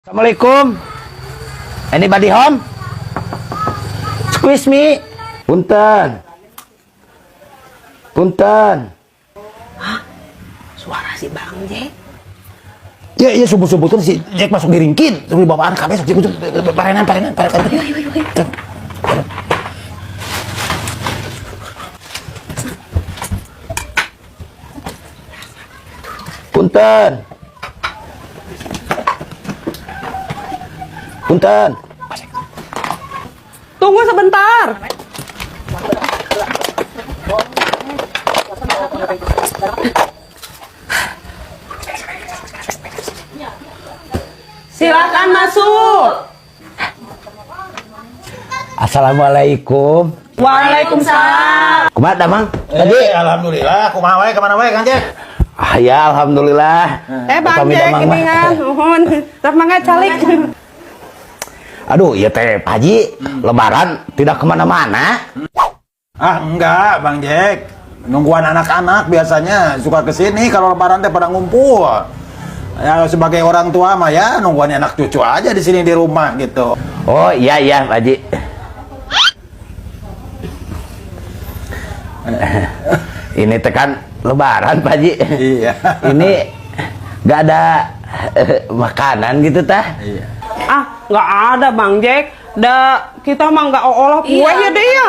Assalamualaikum. Anybody home? Squeeze me. Punten. Punten. Hah? Suara si Bang Jack. Ya subuh-subuh tuh si Jack masuk di ringkin. Terus bawaan kabeh sok parenan. Yuk. Punten. Punten. Tunggu sebentar. Silakan masuk. Assalamualaikum. Waalaikumsalam. Kumaha Mang? Tadi Alhamdulillah, kumaha wae kemana wae Kang Jack? ya alhamdulillah. Bang Upami Jack damang ini mah. kan, nuhun. Tep mangga calik. Aduh, ya teh Pak Haji, lebaran tidak kemana-mana. Ah enggak Bang Jack, nungguan anak-anak biasanya suka kesini kalau lebaran teh pada ngumpul. Ya sebagai orang tua mah ya nungguan anak cucu aja di sini di rumah gitu. Oh iya Pak Haji. Ini tekan lebaran Pak Haji. Iya. Ini gak ada makanan gitu tah. Iya. Ah, nggak ada Bang Jack. Kita mah nggak olah kue ya deh ya.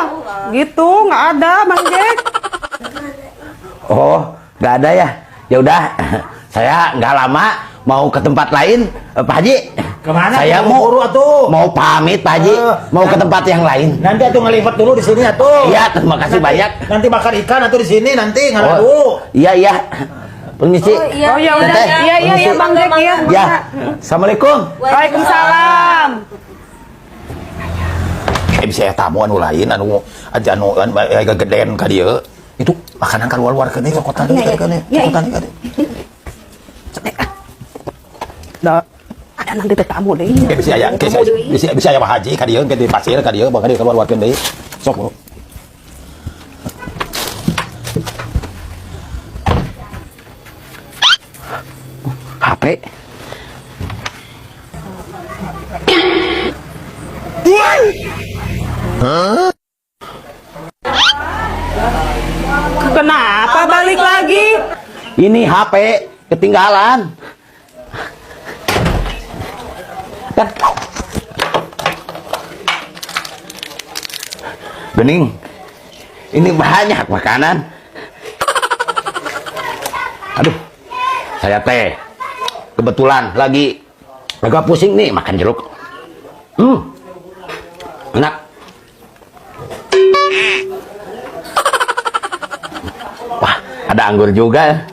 Gitu, nggak ada Bang Jack. Oh, gak ada ya. Ya udah, saya nggak lama mau ke tempat lain, Pak Haji. Kemana? Saya Buru-buru atuh. mau pamit Pak Haji, mau ke tempat yang lain. Nanti atuh ngelipat dulu di sini atuh. Iya, terima kasih Nanti- banyak. Nanti makan ikan atuh di sini nanti Oh, ngaladu. iya. Permisi. Oh ya udah. Teteh, Iya permisi. Bang Jack ya. Ya, assalamualaikum. Waalaikumsalam. Bisa ya tamu anu lain anu gedean ka dieu. Itu makanan ka luar keun ieu kotan ieu kan. Kotan ieu. Ada nanti teh tamu deh. Bisa aya bisa aya Pak Haji ka dieu di pasir ka dieu bakal dieu keluar keun deui. Sok. HP. Kenapa balik lagi? Ini HP ketinggalan. Kan. Bening. Ini banyak makanan. Aduh. Saya teh kebetulan lagi agak pusing nih makan jeruk. Enak. Wah, ada anggur juga.